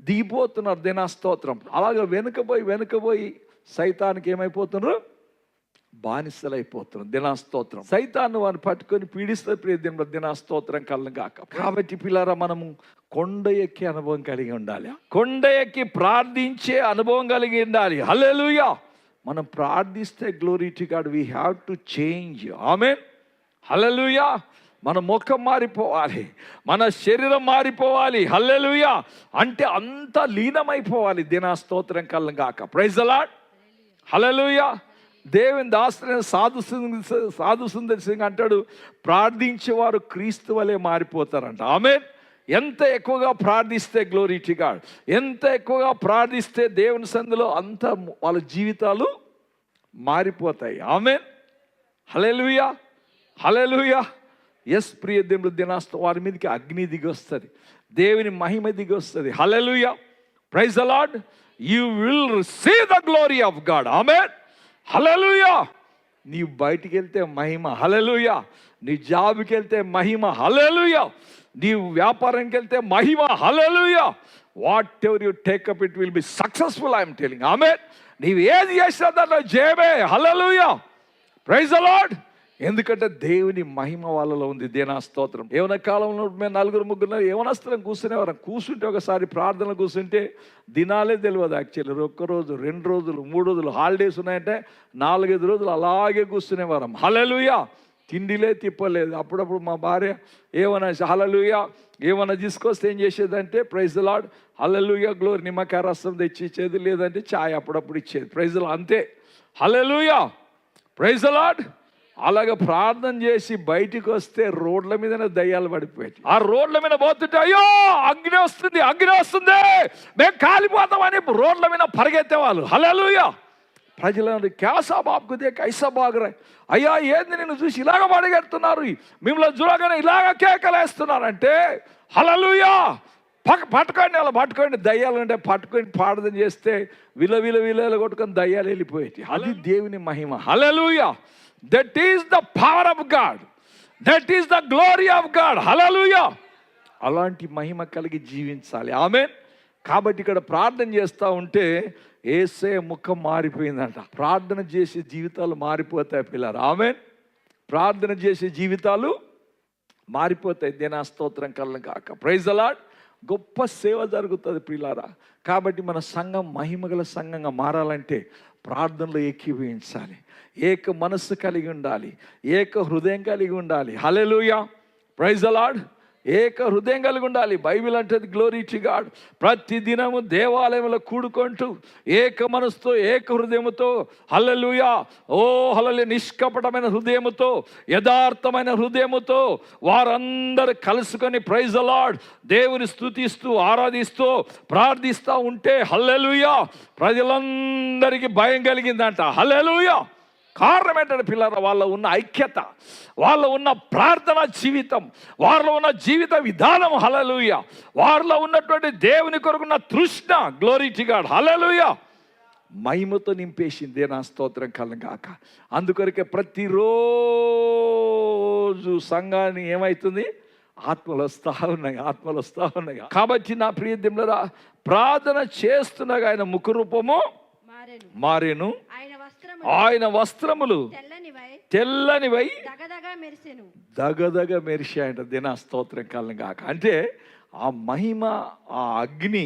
దిగిపోతున్నారు. దినా స్తోత్రం. అలాగే వెనుకబోయి సైతానికి ఏమైపోతున్నారు, బానిసలైపోతున్నారు. దినా స్తోత్రం. సైతాన్ని వారిని పట్టుకొని పీడిస్తారు. ప్రియ దేవుని దినా స్తోత్రం కలను గాక. కాబట్టి పిల్లరా, మనము కొండ ఎక్కే అనుభవం కలిగి ఉండాలి, కొండ ఎక్కి ప్రార్థించే అనుభవం కలిగి ఉండాలి. హల్లెలూయా. మనం ప్రార్థిస్తే glory to God, we have to change. ఆమేన్. హల్లెలూయా. మన ముఖం మారిపోవాలి, మన శరీరం మారిపోవాలి. హల్లెలూయా. అంటే అంతా లీనమైపోవాలి. దినా స్తోత్రం కలను గాక. Praise the Lord. హల్లెలూయా. దేవుని దాసుడైన సాధు సుందర్ సింగ్ అంటాడు, ప్రార్థించేవారు క్రీస్తు వలె మారిపోతారంట. ఆమేన్. ఎంత ఎక్కువగా ప్రార్థిస్తే గ్లోరీ టు గాడ్, ఎంత ఎక్కువగా ప్రార్థిస్తే దేవుని సందులో అంత వాళ్ళ జీవితాలు మారిపోతాయి. ఆమేన్. హల్లెలూయా, హల్లెలూయా. ఎస్ ప్రియ దేవుని దినాస్తో వారి మీదకి అగ్ని దిగి వస్తుంది, దేవుని మహిమ దిగి వస్తుంది. హల్లెలూయా, praise the Lord. You will receive the glory of God. ఆమేన్. హల్లెలూయా. నీవు బయటికి వెళ్తే మహిమ. హల్లెలూయా. నీ జాబ్కి వెళ్తే మహిమ. హల్లెలూయా. నీవు వ్యాపారానికి వెళ్తే మహిమ. హల్లెలూయా. Whatever you take up it will be successful. I'm telling. ఆమేన్. నీవు ఏది చేసినా దాంట్లో జయమే. హల్లెలూయా, ప్రైజ్ ది లార్డ్. ఎందుకంటే దేవుని మహిమ వాళ్ళలో ఉంది. దేనా స్తోత్రం. ఏమైనా కాలంలో మేము 4-3 ఏమనస్తరం కూర్చునేవారం. కూర్చుంటే ఒకసారి ప్రార్థన కూర్చుంటే దినాలే తెలియదు. యాక్చువల్లీ 1 రోజు 2 రోజులు 3 రోజులు హాలిడేస్ ఉన్నాయంటే 4-5 రోజులు అలాగే కూర్చునేవారం. హల్లెలూయా. తిండిలే తిప్పలేదు. అప్పుడప్పుడు మా భార్య ఏమన్నా హల్లెలూయా ఏమన్నా తీసుకొస్తే ఏం చేసేదంటే ప్రైజ్ ది లార్డ్ హల్లెలూయా గ్లోరీ నిమ్మకాయ రసం తెచ్చి ఇచ్చేది, లేదంటే ఛాయ్ అప్పుడప్పుడు ఇచ్చేది. ప్రైజ్ ది లార్డ్ అంతే. Hallelujah praise the Lord. అలాగే ప్రార్థన చేసి బయటికి వస్తే రోడ్ల మీదనే దయ్యాలు పడిపోయాయి. ఆ రోడ్ల మీద పోతుంటే అయ్యో అగ్ని వస్తుంది అగ్ని వస్తుంది మేము కాలిపోతామని రోడ్ల మీద పరిగెత్తేవాళ్ళు. హల్లెలూయా. ప్రజలు క్యాసా బాబుకు దే కైసా బాగురా, అయ్యా ఏంది నిన్ను చూసి ఇలాగ పడగెడుతున్నారు, మిమ్మల్ని చూడగానే ఇలాగ కేకలేస్తున్నారంటే హల్లెలూయా పట్టుకోండి అలా పట్టుకోండి. దయ్యాలు అంటే పట్టుకొని ప్రార్థన చేస్తే విల కొట్టుకొని దయ్యాలు వెళ్ళిపోయాయి. అది దేవుని మహిమ. హల్లెలూయా. That is the power of God, that is the glory of God. హల్లెలూయా. అలాంటి మహిమ కలిగి జీవించాలి. ఆమేన్. కాబట్టి ఇక్కడ ప్రార్థన చేస్తూ ఉంటే యేసయ్య ముఖం మారిపోయిందంట. ప్రార్థన చేసే జీవితాలు మారిపోతాయి పిల్లలు. ఆమేన్. ప్రార్థన చేసే జీవితాలు మారిపోతాయి. దేనా స్తోత్రం కలను కాక. Praise the Lord. గొప్ప సేవ జరుగుతుంది పిల్లారా. కాబట్టి మన సంఘం మహిమగల సంఘంగా మారాలంటే ప్రార్థనలో ఏకీభవించాలి, ఏక మనస్సు కలిగి ఉండాలి, ఏక హృదయం కలిగి ఉండాలి. హల్లెలూయా. Praise the Lord. ఏక హృదయం కలిగి ఉండాలి. బైబిల్ అంటది గ్లోరీ టు గాడ్. ప్రతి దినము దేవాలయంలో కూడుకుంటూ ఏక మనసుతో ఏక హృదయముతో హల్లెలూయా ఓ హల్లెలూయా నిష్కపటమైన హృదయముతో యథార్థమైన హృదయముతో వారందరూ కలుసుకొని ప్రైజ్ ది లార్డ్ దేవుని స్తుతిస్తూ ఆరాధిస్తూ ప్రార్థిస్తూ ఉంటే హల్లెలూయా ప్రజలందరికీ భయం కలిగిందంట. హల్లెలూయా. కారణం ఏంటంటే పిల్లల వాళ్ళ ఉన్న ఐక్యత, వాళ్ళ ఉన్న ప్రార్థన జీవితం, వారిలో ఉన్న జీవిత విధానం. హల్లెలూయా. వారిలో ఉన్నటువంటి దేవుని కొరకున్న తృష్ణ. Glory to God. హల్లెలూయా. మహిమతో నింపేసింది. నా స్తోత్రం కలను గాక. అందుకొరకే ప్రతిరోజు సంఘాన్ని ఏమవుతుంది, ఆత్మలు వస్తూ ఉన్నాయి. కాబట్టి నా ప్రియ దేవులారా ప్రార్థన చేస్తున్నగా ఆయన ముఖరూపము మారేను, ఆయన వస్త్రములు తెల్లనివై దగదగ మెరిశాయంట. దినా స్తోత్రం కలను గాక. అంటే ఆ మహిమ, ఆ అగ్ని,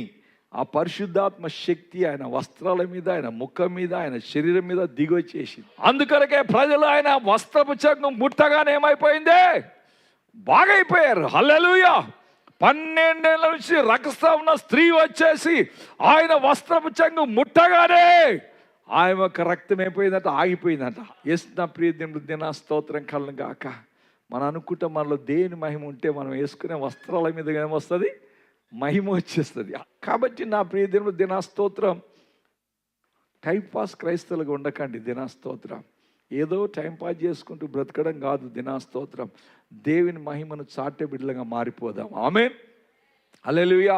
ఆ పరిశుద్ధాత్మ శక్తి ఆయన వస్త్రాల మీద, ఆయన ముఖం మీద, ఆయన శరీరం మీద దిగొచ్చేసింది. అందుకొరకే ప్రజలు ఆయన వస్త్రపు చెంగు ముట్టగానే ఏమైపోయింది, బాగైపోయారు. హల్లెలూయా. 12 ఏళ్ళ నుంచి రక్తం ఉన్న స్త్రీ వచ్చేసి ఆయన వస్త్రపు చెంగు ముట్టగానే ఆయన యొక్క రక్తం అయిపోయిందంట, ఆగిపోయిందంట. ఎస్ నా ప్రియ దేవుడు దినా స్తోత్రం కలను గాక. మనం అనుకుంటే మనలో దేని మహిమ ఉంటే మనం వేసుకునే వస్త్రాల మీద ఏమొస్తుంది, మహిమ వచ్చేస్తుంది. కాబట్టి నా ప్రియ దేవుడు దినా స్తోత్రం. టైంపాస్ క్రైస్తవులుగా ఉండకండి. దినా స్తోత్రం. ఏదో టైంపాస్ చేసుకుంటూ బ్రతకడం కాదు. దినా స్తోత్రం. దేవుని మహిమను చాటే బిడ్డలుగా మారిపోదాం. ఆమేన్. హల్లెలూయా.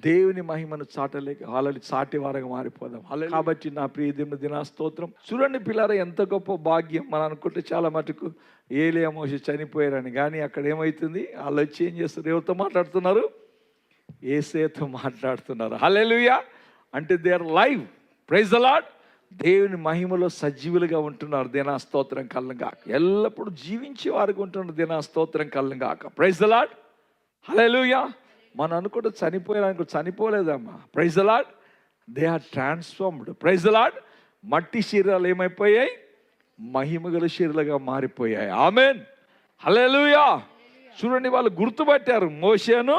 దేవుని మహిమను చాటలేక వాళ్ళని చాటే వారుగా మారిపోదాం. కాబట్టి నా ప్రియ దేవుని దినా స్తోత్రం. చూడండి పిల్లారా ఎంత గొప్ప భాగ్యం. మనం అనుకుంటే చాలా మటుకు ఏలియా మోషే చనిపోయారని, కానీ అక్కడ ఏమవుతుంది, వాళ్ళు వచ్చి ఏం చేస్తారు, ఎవరితో మాట్లాడుతున్నారు, యేసయ్యతో మాట్లాడుతున్నారు. హల్లెలూయా. అంటే they are live. Praise the Lord. దేవుని మహిమలో సజీవులుగా ఉంటున్నారు. దినా స్తోత్రం కలను గాక. ఎల్లప్పుడూ జీవించే వారికి ఉంటున్నారు. దినా స్తోత్రం కలను గాక. Praise the Lord. హల్లెలూయా. మనం అనుకుంటే చనిపోయారనుకో, చనిపోలేదమ్మా. Praise the Lord. They are transformed. Praise the Lord. మట్టి శరీరాలు ఏమైపోయాయి, మహిమగల శరీరాలుగా మారిపోయాయి. ఆమేన్. హల్లెలూయా. చూడండి వాళ్ళు గుర్తుపట్టారు, మోషేను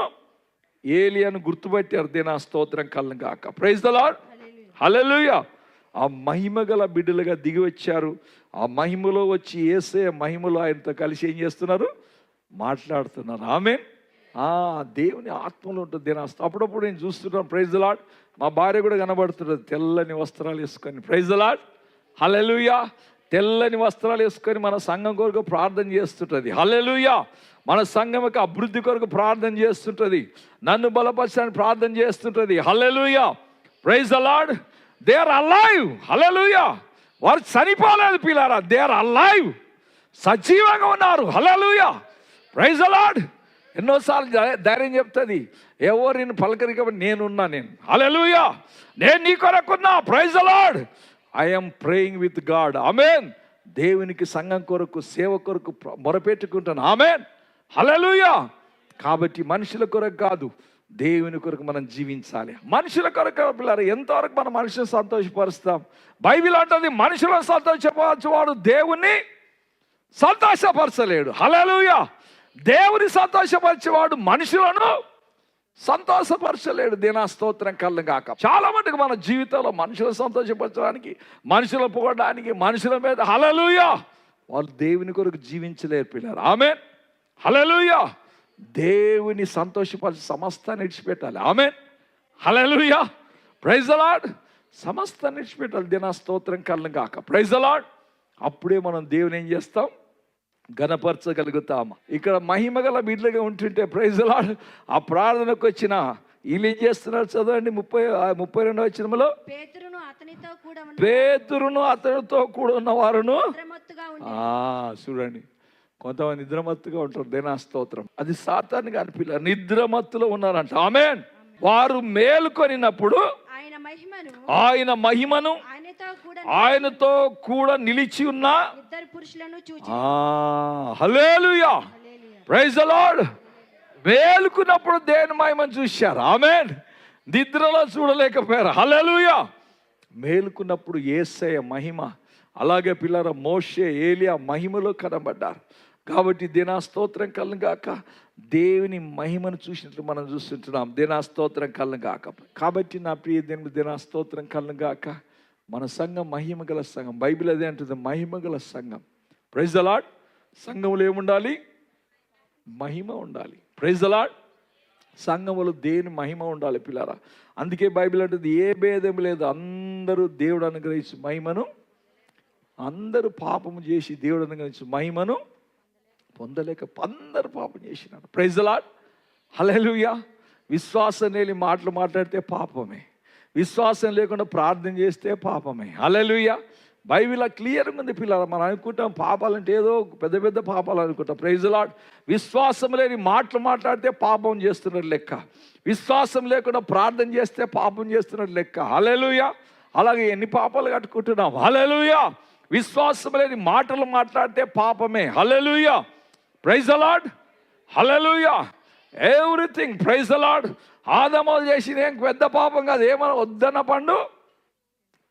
ఏలియాను గుర్తుపట్టారు. దినా స్తోత్రం కలను గాక. Praise the Lord. హల్లెలూయా. ఆ మహిమగల బిడ్డలుగా దిగి వచ్చారు. ఆ మహిమలో వచ్చి యేసయ్య మహిమలో ఆయనతో కలిసి ఏం చేస్తున్నారు, మాట్లాడుతున్నారు. ఆమేన్. దేవుని ఆత్మలో ఉంటుంది. దినాస్త అప్పుడప్పుడు నేను చూస్తున్నాను. Praise the Lord. మా భార్య కూడా కనబడుతుంది తెల్లని వస్త్రాలు వేసుకొని. Praise the Lord. హల్లెలూయా. తెల్లని వస్త్రాలు వేసుకొని మన సంఘం కొరకు ప్రార్థన చేస్తుంటుంది. హల్లెలూయా. మన సంఘం యొక్క అభివృద్ధి కొరకు ప్రార్థన చేస్తుంటుంది. నన్ను బలపరచడానికి ప్రార్థన చేస్తుంటుంది. హల్లెలూయా. Praise the Lord. They are alive. హల్లెలూయా. వారు చనిపోలేదు పిల్లారా. They are alive. సజీవంగా ఉన్నారు. హల్లెలూయా. Praise the Lord. ఎన్నోసార్లు ధైర్యం చెప్తుంది, ఎవరిని పలకరిక నేనున్నా. నేను హల్లెలూయా. నేను నీ కొరకున్నా. Praise the Lord. I am praying with God. ఆమేన్. దేవునికి సంఘం కొరకు సేవ కొరకు మొరపెట్టుకుంటాను. ఆమేన్, హల్లెలూయా. కాబట్టి మనుషుల కొరకు కాదు, దేవుని కొరకు మనం జీవించాలి. మనుషుల కొరకు పిల్లలు ఎంతవరకు మనం మనుషులను సంతోషపరుస్తాం? బైబిల్ అంటుంది మనుషులను సంతోషపరచువాడు దేవుణ్ణి సంతోషపరచలేడు. హల్లెలూయా. దేవుని సంతోషపరిచేవాడు మనుషులను సంతోషపరచలేడు. దీనా స్తోత్రం కళ్ళం కాక. చాలా మటుకు మన జీవితంలో మనుషులను సంతోషపరచడానికి, మనుషులను పోవడానికి, మనుషుల మీద హల్లెలూయా వాళ్ళు దేవుని కొరకు జీవించలేరు పిల్లలు. ఆమేన్, హల్లెలూయా. దేవుని సంతోషపరిచి సమస్తాన్ని విడిచిపెట్టాలి. ఆమేన్, హల్లెలూయా. Praise the Lord. సమస్తాన్ని విడిచిపెట్టాలి. దీనా స్తోత్రం కళ్ళం కాక. Praise the Lord. అప్పుడే మనం దేవుని ఏం చేస్తాం? గణపరచగలుగుతాము. ఇక్కడ మహిమ గల బిడ్డలుగా ఉంటుంటే ప్రైజ్ ది లార్డ్, ఆ ప్రార్థనకు వచ్చిన వీళ్ళు ఏం చేస్తున్నారు చదవండి. 32వ వచనంలో పేతురును అతనితో కూడా ఉన్న వారును చూడండి, కొంతమంది నిద్రమత్తుగా ఉంటారు. దేనా స్తోత్రం. అది సాతాను గాని పిల్లలు నిద్రమత్తులో ఉన్నారంట. ఆమేన్. వారు మేలుకొనినప్పుడు ఆయన మహిమను ఆయనతో కూడా నిలిచి ఉన్న హల్లెలూయా, ప్రైజ్ ది లార్డ్. మేలుకున్నప్పుడు దేవుని మహిమను చూశారు. ఆమేన్. నిద్రలో చూడలేకపోయారు. హల్లెలూయా. మేలుకున్నప్పుడు యేసయ్య మహిమ, అలాగే పిల్లల మోషే ఏలియా మహిమలో కనబడ్డారు. కాబట్టి దేనా స్తోత్రం కళ్ళం గాక. దేవుని మహిమను చూసినట్లు మనం చూస్తుంటున్నాం. దేనా స్తోత్రం కళ్ళం గాక. కాబట్టి నా ప్రియ దేవుని దేనా స్తోత్రం కళ్ళం గాక. మన సంఘం మహిమ గల సంఘం. బైబిల్ అదే అంటుంది, మహిమ గల సంఘం. Praise the Lord. సంఘంలో ఏముండాలి? మహిమ ఉండాలి. Praise the Lord. సంఘంలో దేవుని మహిమ ఉండాలి పిల్లరా. అందుకే బైబిల్ అంటుంది ఏ భేదం లేదు, అందరూ దేవుడు అనుగ్రహించి మహిమను, అందరూ పాపము చేసి దేవుడు అనుగ్రహించి మహిమను పొందలేక అందరూ పాపం చేసినారు. ప్రైజ్ ది లార్డ్, హల్లెలూయా. విశ్వాసం లేని మాటలు మాట్లాడితే పాపమే, విశ్వాసం లేకుండా ప్రార్థన చేస్తే పాపమే. హల్లెలూయా. బైబిల్ క్లియర్గా ఉంది పిల్లలు. మనం అనుకుంటాం పాపాలంటే ఏదో పెద్ద పెద్ద పాపాలు అనుకుంటాం. Praise the Lord. విశ్వాసం లేని మాటలు మాట్లాడితే పాపం చేస్తున్నట్టు లెక్క, విశ్వాసం లేకుండా ప్రార్థన చేస్తే పాపం చేస్తున్నట్టు లెక్క. హల్లెలూయా. అలాగే ఎన్ని పాపాలు కట్టుకుంటున్నాం. హల్లెలూయా. విశ్వాసం లేని మాటలు మాట్లాడితే పాపమే. హల్లెలూయా. ప్రైజ్ ది లార్డ్, హల్లెలూయా. Everything praise the Lord. ఆదాము చేసిన ఏం పెద్ద పాపం కాదు, ఏమన్నా వద్దన్న పండు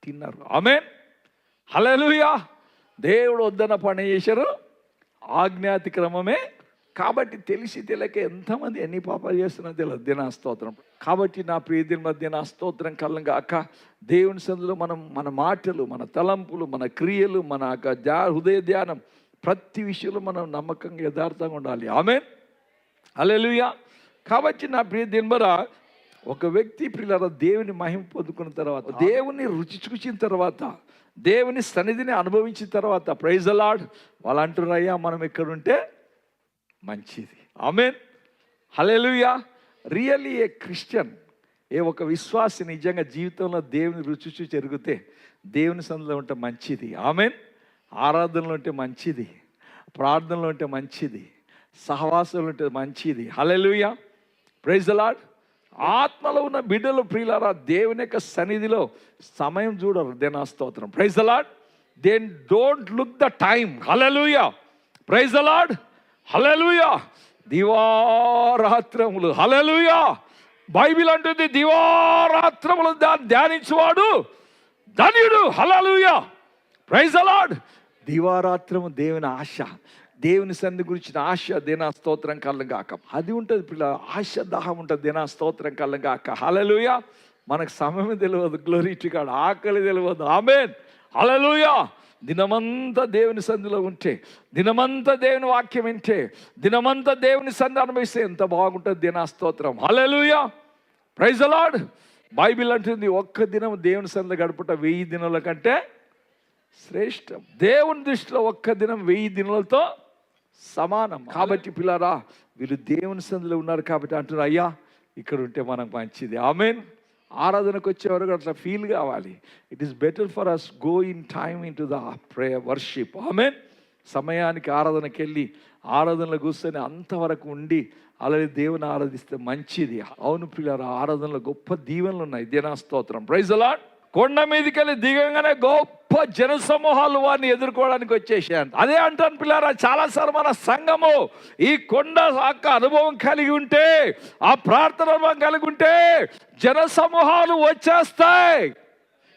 తిన్నారు. ఆమేన్, హల్లెలూయా. దేవుడు వద్దన్న పండు చేశారు, ఆజ్ఞాతిక్రమమే. కాబట్టి తెలిసి తెలియక ఎంతమంది ఎన్ని పాపాలు చేస్తున్నా తెలియదు. దినా స్తోత్రం. కాబట్టి నా ప్రియదిన మధ్య నా స్తోత్రం కళ్ళంగా అక్క దేవుని సందులో మనం మన మాటలు, మన తలంపులు, మన క్రియలు, మన హృదయ ధ్యానం ప్రతి విషయంలో మనం నమ్మకంగా యథార్థంగా ఉండాలి. ఆమేన్, హల్లెలూయా. కాబట్టి నా ప్రియ దినబరా ఒక వ్యక్తి పిల్లల దేవుని మహిమ పొందుకున్న తర్వాత, దేవుని రుచి చూసిన తర్వాత, దేవుని సన్నిధిని అనుభవించిన తర్వాత ప్రైజ్ ది లార్డ్ వాళ్ళు అంటున్నారు, అయ్యా మనం ఎక్కడుంటే మంచిది. ఆమేన్, హల్లెలూయా. రియల్లీ ఏ క్రిస్టియన్, ఏ ఒక విశ్వాసి నిజంగా జీవితంలో దేవుని రుచి చూసి జరిగితే దేవుని సన్నిధిలో ఉంటే మంచిది. ఆమేన్. ఆరాధనలో ఉంటే మంచిది, ప్రార్థనలో ఉంటే మంచిది, సహవాసంలో ఉంటే మంచిది. హల్లెలూయా, ప్రైజ్ ది లార్డ్. ఆత్మలో ఉన్న బిడ్డలు ప్రియులారా దేవుని యొక్క సన్నిధిలో సమయం చూడరు. దేనా స్తోత్రం. Praise the Lord. They don't look the time. హల్లెలూయా, ప్రైజ్ ది లార్డ్, హల్లెలూయా. దివారాత్రములు, హల్లెలూయా. బైబిల్ అంటుంది దివారాత్రములు ధ్యానించువాడు ధన్యుడు. హల్లెలూయా, ప్రైజ్ ది లార్డ్. దివారాత్రము దేవుని ఆశ, దేవుని సన్నిధి గురించిన ఆశ దేనా స్తోత్రం కళ్ళం కాక. అది ఉంటుంది పిల్ల, ఆశ దాహం ఉంటుంది. దేనా స్తోత్రం కళ్ళం కాక. హల్లెలూయా. మనకు సమయం తెలియదు, గ్లోరీ టు గాడ్, ఆకలి తెలియదు. ఆమేన్, హల్లెలూయా. దినమంతా దేవుని సన్నిధిలో ఉంటే, దినమంతా దేవుని వాక్యం వింటే, దినమంతా దేవుని సన్నిధి అనుభవిస్తే ఎంత బాగుంటుంది. దేనా స్తోత్రం. హల్లెలూయా, ప్రైజ్ ది లార్డ్. బైబిల్ అంటుంది ఒక్క దినం దేవుని సన్నిధిలో గడుపుట 1000 దినాల కంటే శ్రేష్టం. దేవుని దృష్టిలో ఒక్క దినం 1000 దినాలతో సమానం. కాబట్టి పిల్లారా వీరు దేవుని సన్నిధిలో ఉన్నారు కాబట్టి అంటున్నారు, అయ్యా ఇక్కడ ఉంటే మనకు మంచిది. ఆమేన్. ఆరాధనకు వచ్చేవారు అట్లా ఫీల్ కావాలి. It is better for us go in time into the prayer worship. ఆమేన్. సమయానికి ఆరాధనకి వెళ్ళి ఆరాధనలో కూర్చొని అంతవరకు ఉండి అలాగే దేవుని ఆరాధిస్తే మంచిది. అవును పిల్లారా, ఆరాధనలో గొప్ప దీవెనలు ఉన్నాయి. దేనా స్తోత్రం. Praise the Lord. కొండ మీదకి వెళ్ళి దిగంగానే గొప్ప గొప్ప జన సమూహాలు వారిని ఎదుర్కోవడానికి వచ్చేసాను. అదే అంటాను పిల్లారా, చాలాసార్లు మన సంఘము ఈ కొండ అనుభవం కలిగి ఉంటే, ఆ ప్రార్థన అనుభవం కలిగి ఉంటే జన సమూహాలు వచ్చేస్తాయి.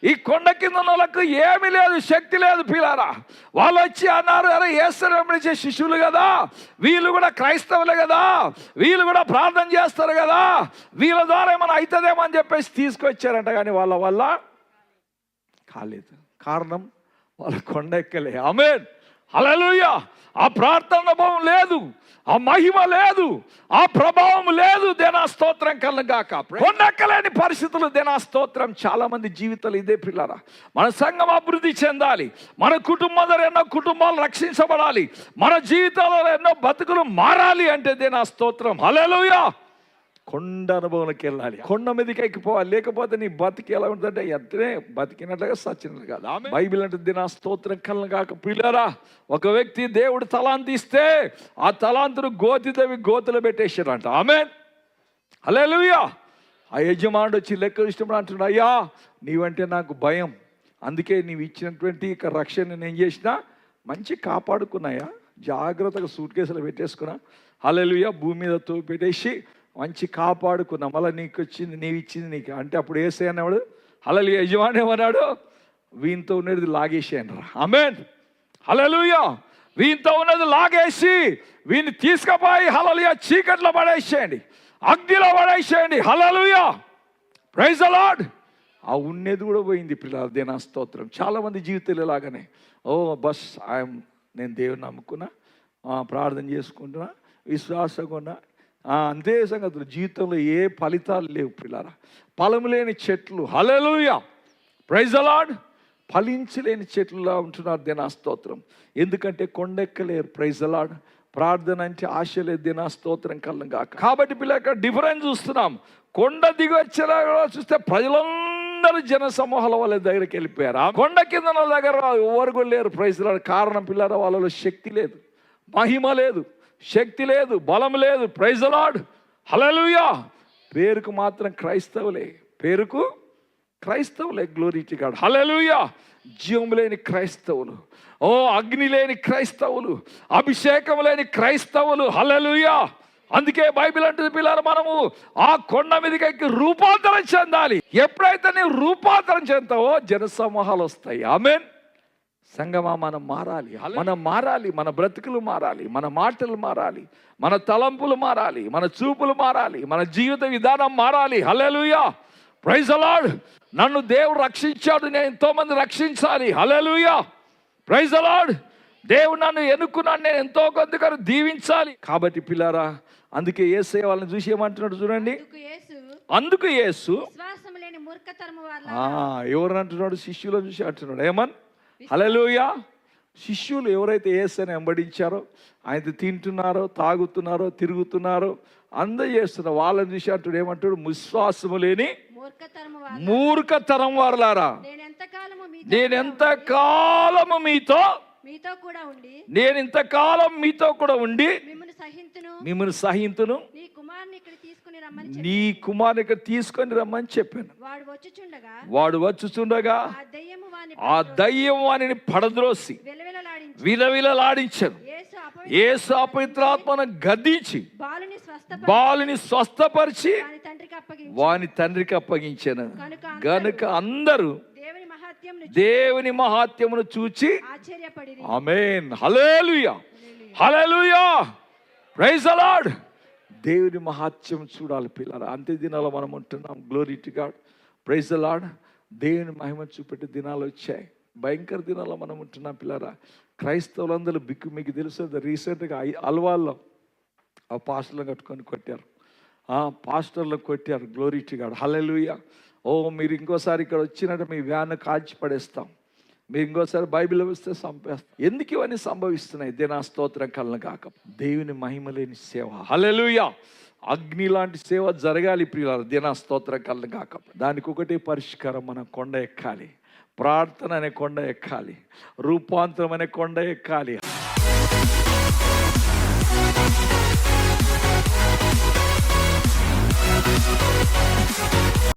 ఈ కొండ కింద వాళ్ళకు ఏమీ లేదు, శక్తి లేదు పిల్లారా. వాళ్ళు వచ్చి అన్నారు, అరే యేసుని వెంబడించే శిష్యులు కదా, వీళ్ళు కూడా క్రైస్తవులే కదా, వీళ్ళు కూడా ప్రార్థన చేస్తారు కదా, వీళ్ళ ద్వారా ఏమైనా అవుతుందేమో అని చెప్పేసి తీసుకొచ్చారంట. కానీ వాళ్ళ వల్ల కాలేదు. కారణం వాళ్ళ కొండ ఎక్కలే. ఆమేన్, హల్లెలూయా. ఆ ప్రార్థన అనుభవం లేదు, ఆ మహిమ లేదు, ఆ ప్రభావం లేదు. దేనా స్తోత్రం కలగాక. కొండెక్కలేని పరిస్థితులు, దేనా స్తోత్రం. చాలా మంది జీవితాలు ఇదే పిల్లరా. మన సంఘం అభివృద్ధి చెందాలి, మన కుటుంబం ద్వారా ఎన్నో కుటుంబాలు రక్షించబడాలి, మన జీవితాలలో ఎన్నో బతుకులు మారాలి అంటే దేనా స్తోత్రం, హల్లెలూయా. కొండ అనుభవంలోకి వెళ్ళాలి, కొండ మీదకి ఎక్కిపోవాలి. లేకపోతే నీ బతికి ఎలా ఉంటుందంటే ఎంతనే బతికినట్లుగా సచ్చినట్లు కాదు. బైబిల్ అంటే దినా స్తోత్రం కలగాక. పిల్లరా, ఒక వ్యక్తి దేవుడు తలాంతి ఇస్తే ఆ తలాంతును గోతులో పెట్టేశారంట. ఆమేన్, హల్లెలూయా. ఆ యజమానుడు వచ్చి లెక్క ఇష్టం అంటున్నాడు, అయ్యా నీవంటే నాకు భయం, అందుకే నీవు ఇచ్చినటువంటి రక్షణ నేను చేసినా మంచి కాపాడుకున్నాయా, జాగ్రత్తగా సూట్ కేసులో పెట్టేసుకున్నా, హల్లెలూయా. భూమి మీద పెట్టేసి మంచి కాపాడుకున్నా, మళ్ళీ నీకు వచ్చింది, నీవు ఇచ్చింది నీకు అంటే. అప్పుడు యేసయ్య అన్నాడు, హల్లెలూయా. యజమాని ఏమన్నాడు, వీనితో ఉన్నది లాగేసేయండి రా. ఆమేన్, హల్లెలూయా. వీనితో ఉన్నది లాగేసి వీని తీసుకుపోయి హల్లెలూయా చీకట్లో పడేసేయండి, అగ్నిలో పడేసేయండి. హల్లెలూయా, ప్రైజ్ ది లార్డ్. ఆ ఉన్నది కూడా పోయింది పిల్లల. దేనా స్తోత్రం. చాలామంది జీవితాలు ఇలాగనే, ఓ బస్ నేను దేవుని నమ్ముకున్నా, ప్రార్థన చేసుకుంటున్నా, విశ్వాసంగా ఉన్నా, అంతే సంగతులు. జీవితంలో ఏ ఫలితాలు లేవు పిల్లారా. ఫలం లేని చెట్లు, హల్లెలూయా, ప్రైజ్ ది లార్డ్. ఫలించలేని చెట్లులా ఉంటున్నారు. దేనా స్తోత్రం. ఎందుకంటే కొండెక్కలేరు. Praise the lord. ప్రార్థన అంటే ఆశ లేదు. దేనా స్తోత్రం కలగాక. కాబట్టి పిల్లల డిఫరెన్స్ చూస్తున్నాం. కొండ దిగి వచ్చేలా చూస్తే ప్రజలందరూ జన సమూహాల వాళ్ళ దగ్గరికి వెళ్ళిపోయారు. ఆ కొండ కింద దగ్గర ఎవరు కూడా లేరు. Praise the Lord. కారణం పిల్లల వాళ్ళలో శక్తి లేదు, మహిమ లేదు, శక్తి లేదు, బలం లేదు. ప్రైజ్ ది లార్డ్, హల్లెలూయా. పేరుకు మాత్రం క్రైస్తవులే, పేరుకు క్రైస్తవులే. గ్లోరీ టు గాడ్, హల్లెలూయా. జీవం లేని క్రైస్తవులు, ఓ అగ్ని లేని క్రైస్తవులు, అభిషేకం లేని క్రైస్తవులు, హల్లెలూయా. అందుకే బైబిల్ అంటుంది పిల్లలు, మనము ఆ కొండ మీదకి ఎక్కి రూపాంతరం చెందాలి. ఎప్పుడైతే నీవు రూపాంతరం చెందుతావో జన సమూహాలు వస్తాయి. ఆమేన్. సంగమా, మనం మారాలి, మనం మారాలి, మన బ్రతుకులు మారాలి, మన మాటలు మారాలి, మన తలంపులు మారాలి, మన చూపులు మారాలి, మన జీవిత విధానం మారాలి. హల్లెలూయా, ప్రైజ్ ది లార్డ్. నన్ను దేవుడు రక్షించాడు, నేను ఎంతోమంది రక్షించాలి. హల్లెలూయా, ప్రైజ్ ది లార్డ్. దేవుడు నన్ను ఎన్నుకున్నాను, నేను ఎంతో కొంతకరు దీవించాలి. కాబట్టి పిల్లారా, అందుకే యేసయ్య వాళ్ళని చూసి ఏమంటున్నాడు చూడండి. అందుకు యేసు ఎవరు అంటున్నాడు, శిష్యులను చూసి అంటున్నాడు. ఏమన్, హల్లెలూయా. శిష్యులు ఎవరైతే యేసుని వెంబడించారో, ఆయన తింటున్నారో, తాగుతున్నారో, తిరుగుతున్నారో, అందరూ చేస్తున్నారు. వాళ్ళని చూసి అంటాడు, ఏమంటాడు, విశ్వాసము లేని మూర్ఖతరం వారలారా, నేను ఎంత కాలము మీతో కూడా ఉండి మిమ్మల్ని సహింతును, నీ కుమారుని ఇక్కడ తీసుకొని రమ్మని చెప్పాను. వాడు వచ్చుచుండగా ఆ దయ్యం వానిని పడద్రోసి విలవిలలాడించను. యేసు అపవిత్రాత్మను గద్దించి బాలుని స్వస్థపరిచి వాని తండ్రికి అప్పగించాను. గనుక అందరూ దేవుని మహాత్యమును చూచి amen, hallelujah, hallelujah, praise the Lord. దేవుని మహాత్యం చూడాలి పిల్లరా. అంత్య దినాల్లో మనం ఉంటున్నాం. Glory to God, praise the Lord. దేవుని మహిమ చూపెట్టే దినాలు వచ్చాయి. భయంకర దినాల్లో మనం ఉంటున్నాం పిల్లరా. క్రైస్తవులందరూ మీకు తెలుసు, రీసెంట్గా అల్వాల్లో ఆ పాస్టర్లను కట్టుకొని కొట్టారు, పాస్టర్లు కొట్టారు. గ్లోరీ టు గాడ్, హల్లెలూయా. ఓ మీరు ఇంకోసారి ఇక్కడ వచ్చినట్టు మీ వ్యాన్ కాల్చి పడేస్తాం, మీరు ఇంకోసారి బైబిల్ వస్తే చంపేస్తాం. ఎందుకు ఇవన్నీ సంభవిస్తున్నాయి? దేనా స్తోత్రం కలగాక. దేవుని మహిమ లేని సేవ, హల్లెలూయా. అగ్ని లాంటి సేవ జరగాలి ప్రియులారా. దేనా స్తోత్రం కలగాక. దానికి ఒకటే పరిష్కారం, మనం కొండ ఎక్కాలి. ప్రార్థన అనే కొండ ఎక్కాలి, రూపాంతరం అనే కొండ ఎక్కాలి.